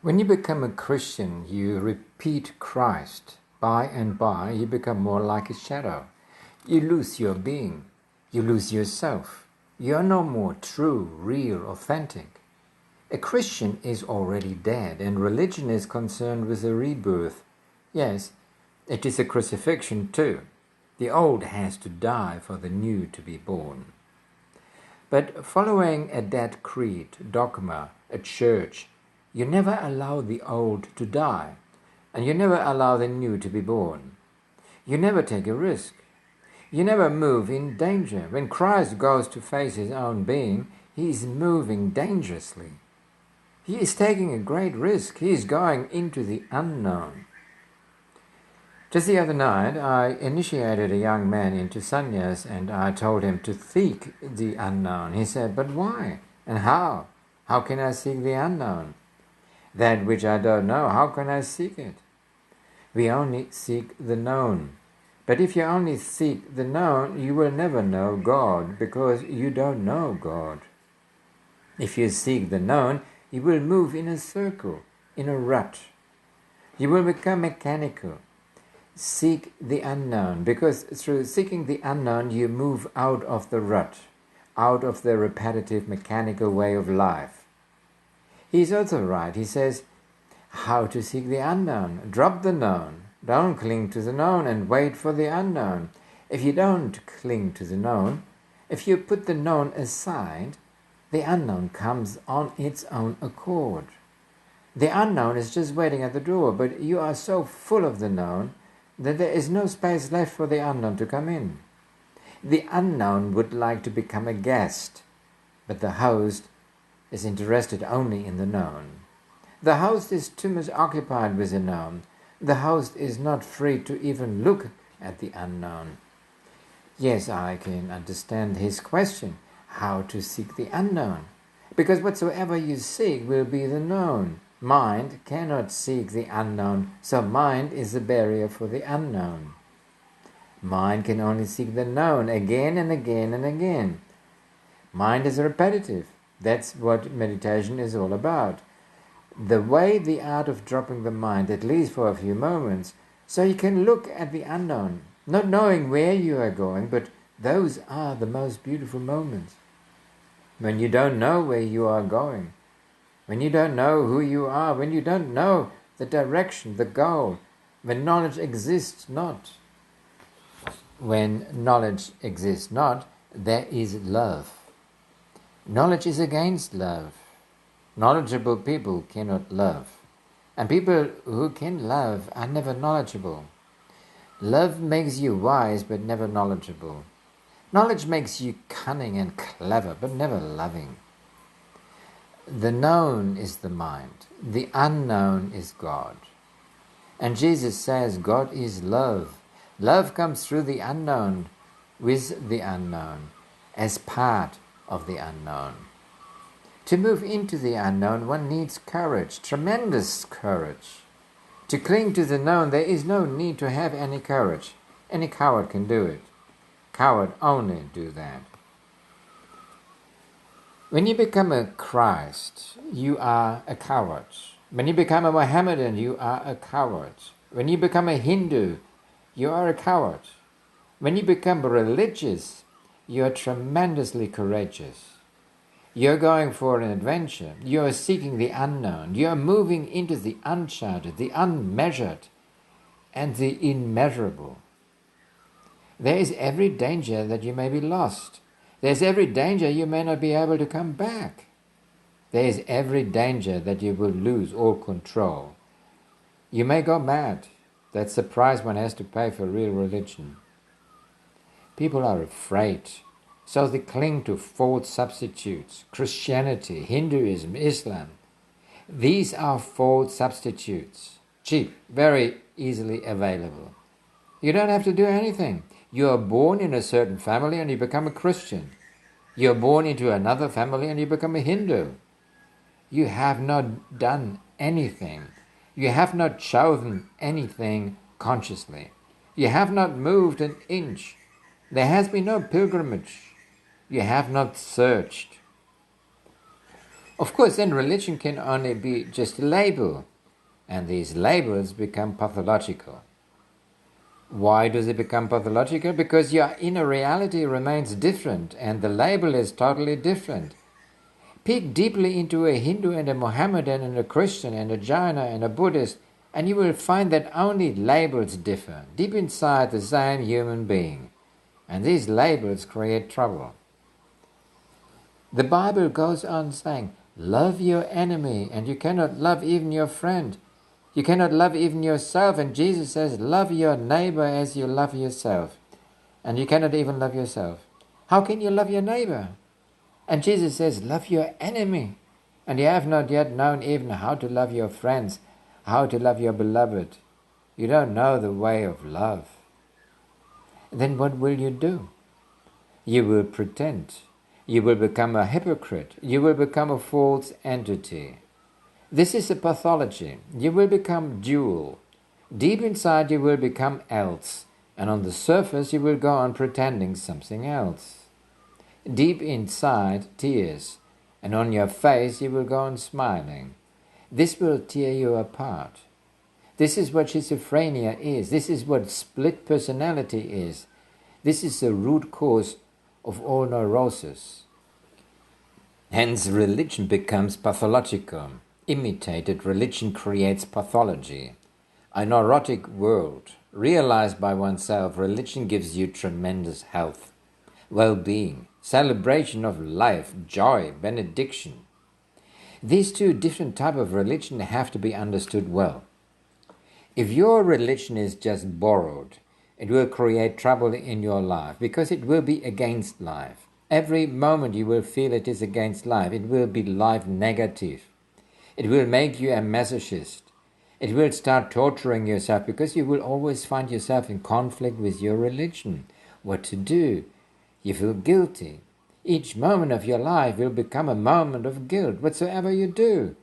When you become a Christian, you repeat Christ. By and by, you become more like a shadow. You lose your being. You lose yourself. You are no more true, real, authentic. A Christian is already dead, and religion is concerned with a rebirth. Yes, it is a crucifixion too. The old has to die for the new to be born. But following a dead creed, dogma, a church, you never allow the old to die, and you never allow the new to be born. You never take a risk. You never move in danger. When Christ goes to face his own being, he is moving dangerously. He is taking a great risk. He is going into the unknown. Just the other night, I initiated a young man into sannyas, and I told him to seek the unknown. He said, "But why? And how? How can I seek the unknown? That which I don't know, how can I seek it?" We only seek the known. But if you only seek the known, you will never know God, because you don't know God. If you seek the known, you will move in a circle, in a rut. You will become mechanical. Seek the unknown, because through seeking the unknown, you move out of the rut, out of the repetitive mechanical way of life. He's also right. He says, how to seek the unknown. Drop the known. Don't cling to the known and wait for the unknown. If you don't cling to the known, if you put the known aside, the unknown comes on its own accord. The unknown is just waiting at the door, but you are so full of the known that there is no space left for the unknown to come in. The unknown would like to become a guest, but the host is interested only in the known. The host is too much occupied with the known. The host is not free to even look at the unknown. Yes, I can understand his question, how to seek the unknown, because whatsoever you seek will be the known. Mind cannot seek the unknown, so mind is the barrier for the unknown. Mind can only seek the known again and again and again. Mind is repetitive. That's what meditation is all about. The way, the art of dropping the mind, at least for a few moments, so you can look at the unknown, not knowing where you are going, but those are the most beautiful moments. When you don't know where you are going, when you don't know who you are, when you don't know the direction, the goal, when knowledge exists not. When knowledge exists not, there is love. Knowledge is against love. Knowledgeable people cannot love. And people who can love are never knowledgeable. Love makes you wise but never knowledgeable. Knowledge makes you cunning and clever but never loving. The known is the mind. The unknown is God. And Jesus says God is love. Love comes through the unknown, with the unknown, as part of the unknown. To move into the unknown, one needs courage, tremendous courage. To cling to the known, there is no need to have any courage. Any coward can do it. Coward only do that. When you become a Christ, you are a coward. When you become a Mohammedan, you are a coward. When you become a Hindu, you are a coward. When you become religious, you are tremendously courageous. You're going for an adventure. You're seeking the unknown. You're moving into the uncharted, the unmeasured, and the immeasurable. There is every danger that you may be lost. There's every danger you may not be able to come back. There is every danger that you will lose all control. You may go mad. That's the price one has to pay for real religion. People are afraid, so they cling to false substitutes. Christianity, Hinduism, Islam. These are false substitutes. Cheap, very easily available. You don't have to do anything. You are born in a certain family and you become a Christian. You are born into another family and you become a Hindu. You have not done anything. You have not chosen anything consciously. You have not moved an inch. There has been no pilgrimage. You have not searched. Of course, then religion can only be just a label, and these labels become pathological. Why does it become pathological? Because your inner reality remains different, and the label is totally different. Peek deeply into a Hindu and a Mohammedan and a Christian and a Jaina and a Buddhist, and you will find that only labels differ, deep inside the same human being. And these labels create trouble. The Bible goes on saying, love your enemy, and you cannot love even your friend. You cannot love even yourself, and Jesus says, love your neighbor as you love yourself. And you cannot even love yourself. How can you love your neighbor? And Jesus says, love your enemy. And you have not yet known even how to love your friends, how to love your beloved. You don't know the way of love. Then what will you do? You will pretend. You will become a hypocrite. You will become a false entity. This is a pathology. You will become dual. Deep inside you will become else. And on the surface you will go on pretending something else. Deep inside, tears, and on your face you will go on smiling. This will tear you apart. This is what schizophrenia is. This is what split personality is. This is the root cause of all neurosis. Hence, religion becomes pathological. Imitated religion creates pathology. A neurotic world, realized by oneself, religion gives you tremendous health, well-being, celebration of life, joy, benediction. These two different types of religion have to be understood well. If your religion is just borrowed, it will create trouble in your life because it will be against life. Every moment you will feel it is against life. It will be life negative. It will make you a masochist. It will start torturing yourself because you will always find yourself in conflict with your religion. What to do? You feel guilty. Each moment of your life will become a moment of guilt, whatsoever you do.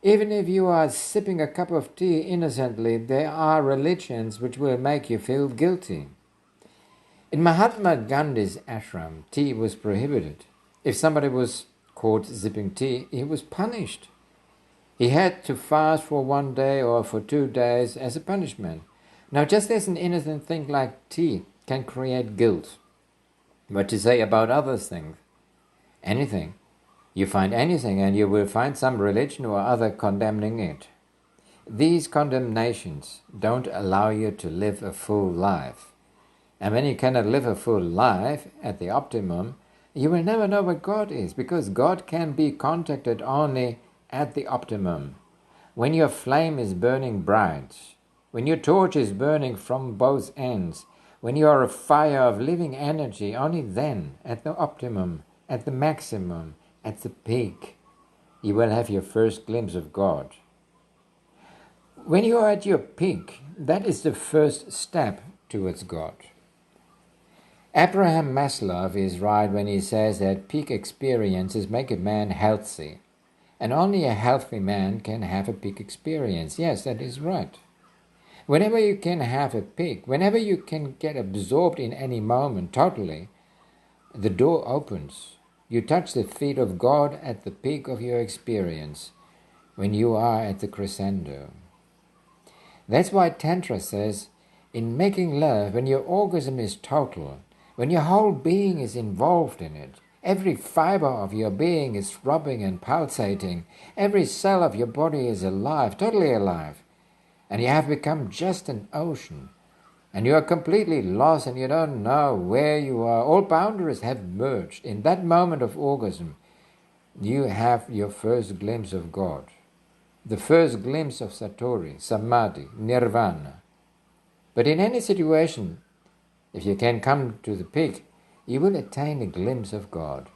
Even if you are sipping a cup of tea innocently, there are religions which will make you feel guilty. In Mahatma Gandhi's ashram, tea was prohibited. If somebody was caught sipping tea, he was punished. He had to fast for 1 day or for 2 days as a punishment. Now, just as an innocent thing like tea can create guilt, what to say about other things? Anything. You find anything and you will find some religion or other condemning it. These condemnations don't allow you to live a full life. And when you cannot live a full life at the optimum, you will never know what God is, because God can be contacted only at the optimum. When your flame is burning bright, when your torch is burning from both ends, when you are a fire of living energy, only then, at the optimum, at the maximum, at the peak, you will have your first glimpse of God. When you are at your peak, that is the first step towards God. Abraham Maslow is right when he says that peak experiences make a man healthy, and only a healthy man can have a peak experience. Yes, that is right. Whenever you can have a peak, whenever you can get absorbed in any moment totally, the door opens. You touch the feet of God at the peak of your experience, when you are at the crescendo. That's why Tantra says, in making love, when your orgasm is total, when your whole being is involved in it, every fiber of your being is throbbing and pulsating, every cell of your body is alive, totally alive, and you have become just an ocean, and you are completely lost and you don't know where you are. All boundaries have merged. In that moment of orgasm, you have your first glimpse of God, the first glimpse of Satori, Samadhi, Nirvana. But in any situation, if you can come to the peak, you will attain a glimpse of God.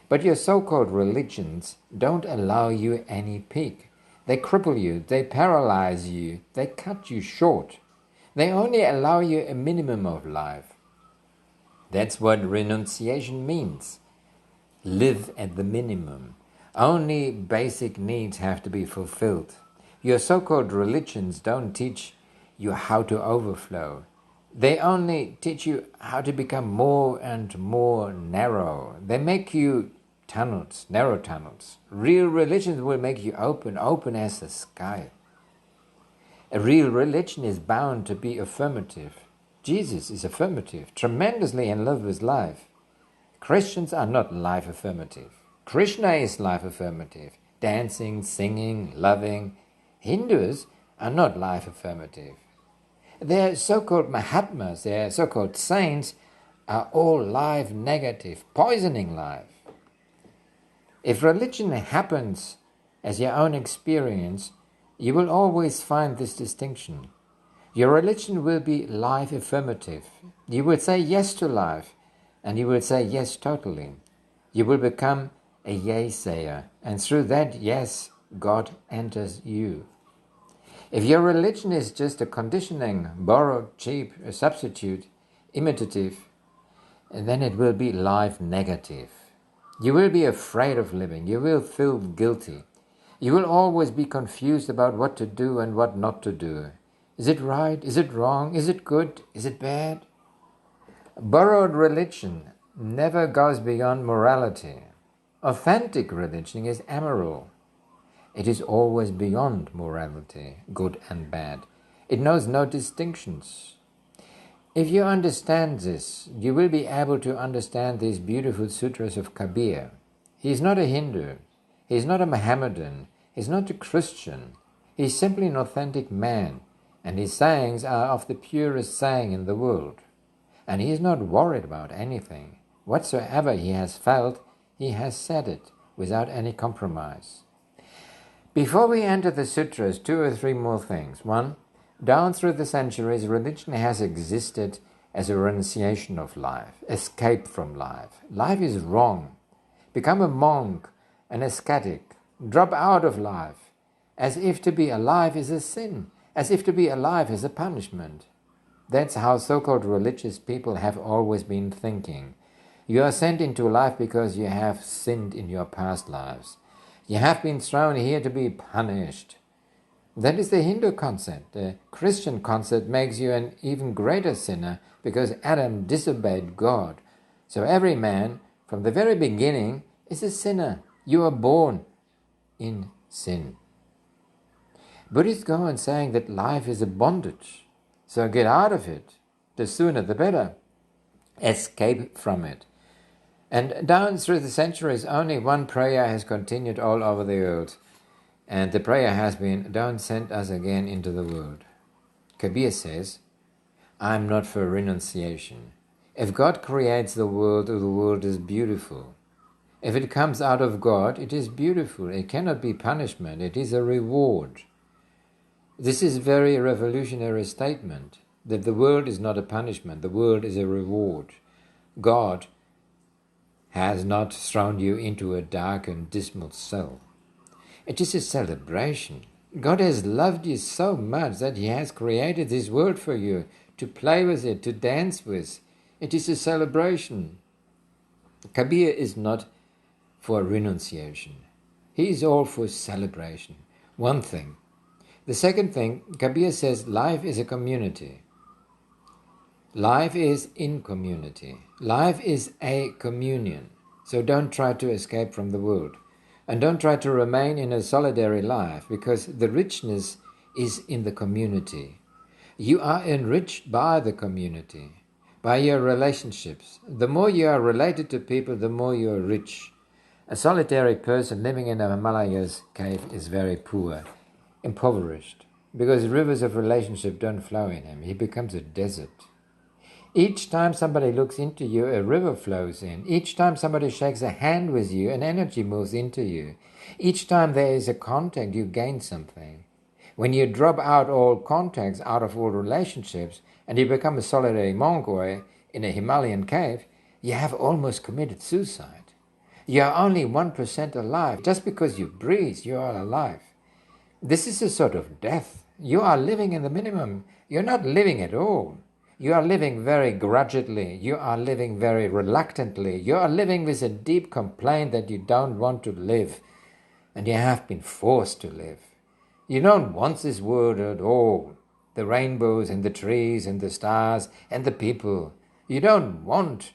But your so-called religions don't allow you any peak. They cripple you, they paralyze you, they cut you short. They only allow you a minimum of life. That's what renunciation means. Live at the minimum. Only basic needs have to be fulfilled. Your so-called religions don't teach you how to overflow. They only teach you how to become more and more narrow. They make you tunnels, narrow tunnels. Real religion will make you open as the sky. A real religion is bound to be affirmative. Jesus is affirmative, tremendously in love with life. Christians are not life affirmative. Krishna is life affirmative, dancing, singing, loving. Hindus are not life affirmative. Their so-called Mahatmas, their so-called saints, are all life negative, poisoning life. If religion happens as your own experience, you will always find this distinction. Your religion will be life affirmative. You will say yes to life, and you will say yes totally. You will become a yay-sayer, and through that yes, God enters you. If your religion is just a conditioning, borrowed, cheap, a substitute, imitative, then it will be life negative. You will be afraid of living. You will feel guilty. You will always be confused about what to do and what not to do. Is it right? Is it wrong? Is it good? Is it bad? Borrowed religion never goes beyond morality. Authentic religion is amoral. It is always beyond morality, good and bad. It knows no distinctions. If you understand this, you will be able to understand these beautiful sutras of Kabir. He is not a Hindu. He is not a Mohammedan. He is not a Christian. He is simply an authentic man, and his sayings are of the purest saying in the world. And he is not worried about anything. Whatsoever he has felt, he has said it, without any compromise. Before we enter the sutras, 2 or 3 more things. 1. Down through the centuries, religion has existed as a renunciation of life, escape from life. Life is wrong. Become a monk, an ascetic. Drop out of life, as if to be alive is a sin, as if to be alive is a punishment. That's how so-called religious people have always been thinking. You are sent into life because you have sinned in your past lives. You have been thrown here to be punished. That is the Hindu concept. The Christian concept makes you an even greater sinner because Adam disobeyed God. So every man, from the very beginning, is a sinner. You are born in sin. Buddhists go on saying that life is a bondage. So get out of it. The sooner the better. Escape from it. And down through the centuries, only one prayer has continued all over the world. And the prayer has been, don't send us again into the world. Kabir says, I'm not for renunciation. If God creates the world is beautiful. If it comes out of God, it is beautiful. It cannot be punishment. It is a reward. This is a very revolutionary statement, that the world is not a punishment. The world is a reward. God has not thrown you into a dark and dismal cell. It is a celebration. God has loved you so much that He has created this world for you, to play with it, to dance with. It is a celebration. Kabir is not for renunciation. He is all for celebration. One thing. The second thing, Kabir says life is a community. Life is in community. Life is a communion. So don't try to escape from the world. And don't try to remain in a solitary life, because the richness is in the community. You are enriched by the community, by your relationships. The more you are related to people, the more you are rich. A solitary person living in a Himalayas cave is very poor, impoverished, because rivers of relationship don't flow in him. He becomes a desert. Each time somebody looks into you, a river flows in. Each time somebody shakes a hand with you, an energy moves into you. Each time there is a contact, you gain something. When you drop out all contacts, out of all relationships, and you become a solitary monk or in a Himalayan cave, you have almost committed suicide. You are only 1% alive. Just because you breathe, you are alive. This is a sort of death. You are living in the minimum. You're not living at all. You are living very grudgingly. You are living very reluctantly. You are living with a deep complaint that you don't want to live, and you have been forced to live. You don't want this world at all. The rainbows and the trees and the stars and the people. You don't want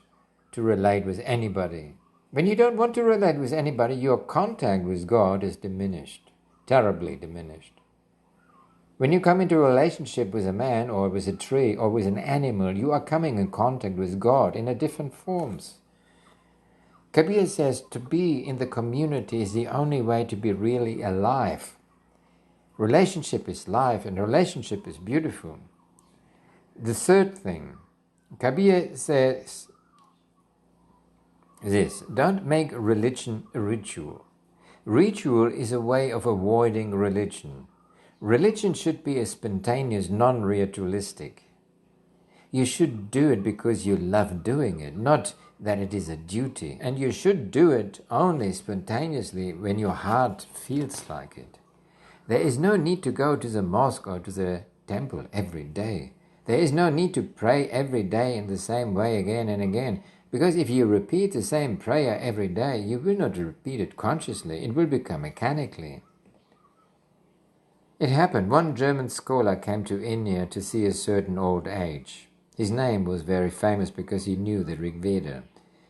to relate with anybody. When you don't want to relate with anybody, your contact with God is diminished, terribly diminished. When you come into a relationship with a man or with a tree or with an animal, you are coming in contact with God in a different forms. Kabir says to be in the community is the only way to be really alive. Relationship is life and relationship is beautiful. The third thing, Kabir says this: don't make religion a ritual. Ritual is a way of avoiding religion. Religion should be a spontaneous, non-ritualistic. You should do it because you love doing it, not that it is a duty. And you should do it only spontaneously when your heart feels like it. There is no need to go to the mosque or to the temple every day. There is no need to pray every day in the same way again and again, because if you repeat the same prayer every day, you will not repeat it consciously, it will become mechanically. It happened, one German scholar came to India to see a certain old age. His name was very famous because he knew the Rig Veda,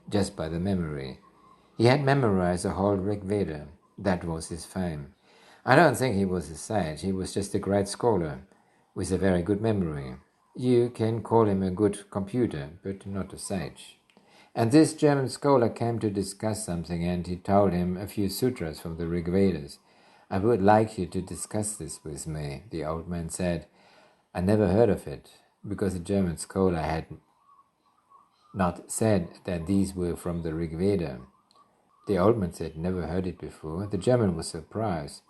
just by the memory. He had memorized the whole Rig Veda. That was his fame. I don't think he was a sage, he was just a great scholar with a very good memory. You can call him a good computer, but not a sage. And this German scholar came to discuss something, and he told him a few sutras from the Rig Vedas. I would like you to discuss this with me, the old man said. I never heard of it, because the German scholar had not said that these were from the Rig Veda. The old man said, never heard it before. The German was surprised.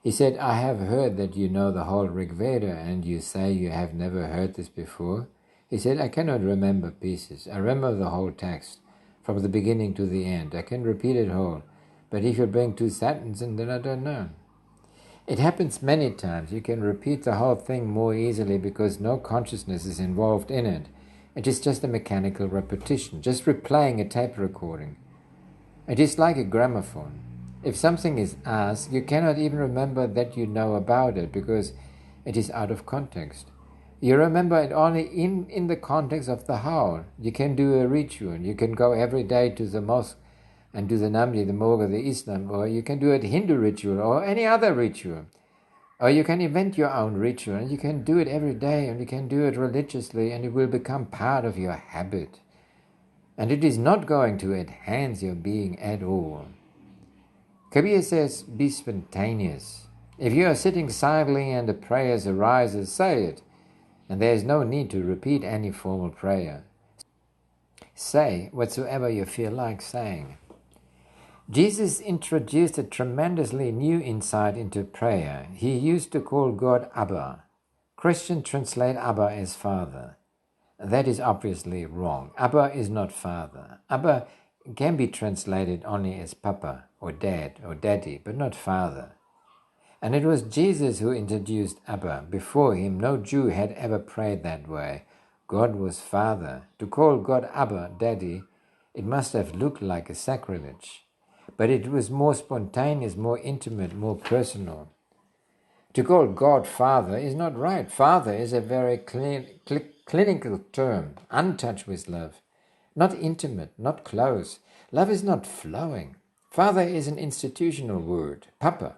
He said, I have heard that you know the whole Rig Veda, and you say you have never heard this before. He said, I cannot remember pieces. I remember the whole text, from the beginning to the end. I can repeat it whole. But if you bring two sentences, then I don't know. It happens many times. You can repeat the whole thing more easily because no consciousness is involved in it. It is just a mechanical repetition, just replaying a tape recording. It is like a gramophone. If something is asked, you cannot even remember that you know about it because it is out of context. You remember it only in the context of the how. You can do a ritual. You can go every day to the mosque and do the Namli, the Morga, the Islam, or you can do a Hindu ritual or any other ritual. Or you can invent your own ritual and you can do it every day and you can do it religiously and it will become part of your habit. And it is not going to enhance your being at all. Kabir says, be spontaneous. If you are sitting silently and a prayer arises, say it. And there is no need to repeat any formal prayer. Say whatsoever you feel like saying. Jesus introduced a tremendously new insight into prayer. He used to call God Abba. Christians translate Abba as Father. That is obviously wrong. Abba is not Father. Abba can be translated only as Papa or Dad or Daddy, but not Father. And it was Jesus who introduced Abba. Before him, no Jew had ever prayed that way. God was Father. To call God Abba, Daddy, it must have looked like a sacrilege. But it was more spontaneous, more intimate, more personal. To call God Father is not right. Father is a very clinical term, untouched with love. Not intimate, not close. Love is not flowing. Father is an institutional word. Papa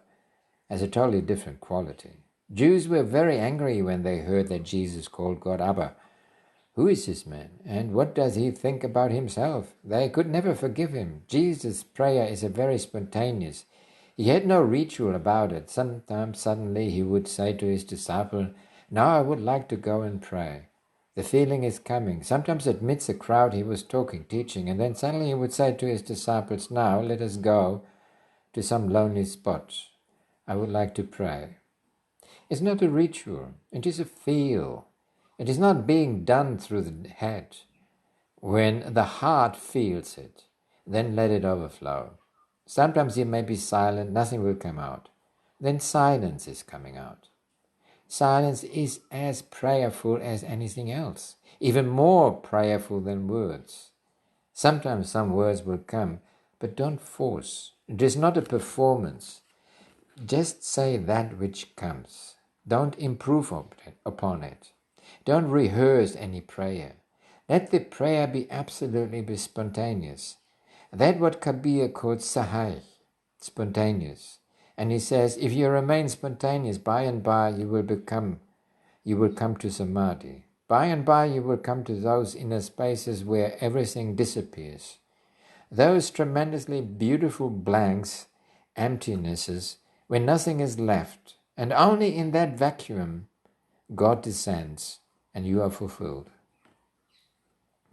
has a totally different quality. Jews were very angry when they heard that Jesus called God Abba. Who is this man, and what does he think about himself? They could never forgive him. Jesus' prayer is a very spontaneous. He had no ritual about it. Sometimes suddenly he would say to his disciple, now I would like to go and pray. The feeling is coming. Sometimes amidst the crowd he was talking, teaching, and then suddenly he would say to his disciples, now let us go to some lonely spot. I would like to pray. It's not a ritual. It is a feel. It is not being done through the head. When the heart feels it, then let it overflow. Sometimes you may be silent, nothing will come out. Then silence is coming out. Silence is as prayerful as anything else, even more prayerful than words. Sometimes some words will come, but don't force. It is not a performance. Just say that which comes. Don't improve upon it. Don't rehearse any prayer. Let the prayer be absolutely spontaneous. That what Kabir called sahaj, spontaneous. And he says, if you remain spontaneous, by and by you will come to samadhi. By and by you will come to those inner spaces where everything disappears. Those tremendously beautiful blanks, emptinesses, where nothing is left. And only in that vacuum God descends and you are fulfilled.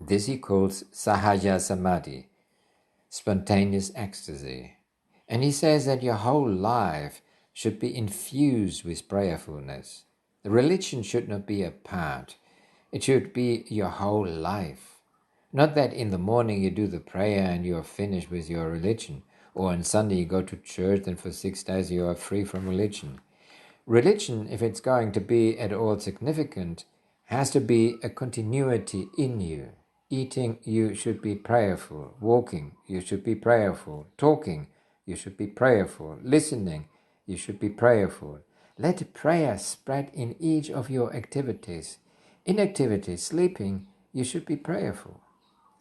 This he calls sahaja samadhi, spontaneous ecstasy. And he says that your whole life should be infused with prayerfulness. The religion should not be a part. It should be your whole life. Not that in the morning you do the prayer and you are finished with your religion, or on Sunday you go to church and for 6 days you are free from religion. Religion, if it's going to be at all significant, has to be a continuity in you. Eating, you should be prayerful. Walking, you should be prayerful. Talking, you should be prayerful. Listening, you should be prayerful. Let prayer spread in each of your activities. In activities, sleeping, you should be prayerful.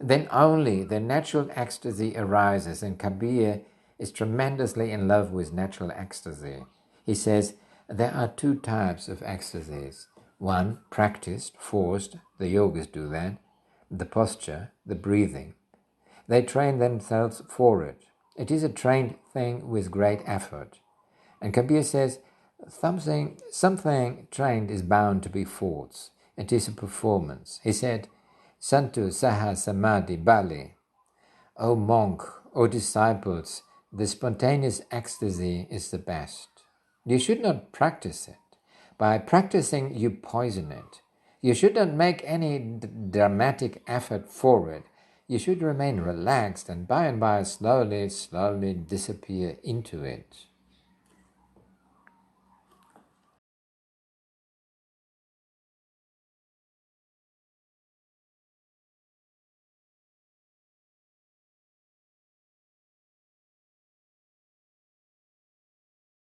Then only the natural ecstasy arises, and Kabir is tremendously in love with natural ecstasy. He says, there are 2 types of ecstasies. One, practiced, forced, the yogis do that. The posture, the breathing. They train themselves for it. It is a trained thing with great effort. And Kabir says, something trained is bound to be false. It is a performance. He said, Santu Saha Samadhi Bali. O monk, O disciples, the spontaneous ecstasy is the best. You should not practice it. By practicing, you poison it. You should not make any dramatic effort for it. You should remain relaxed and by slowly disappear into it.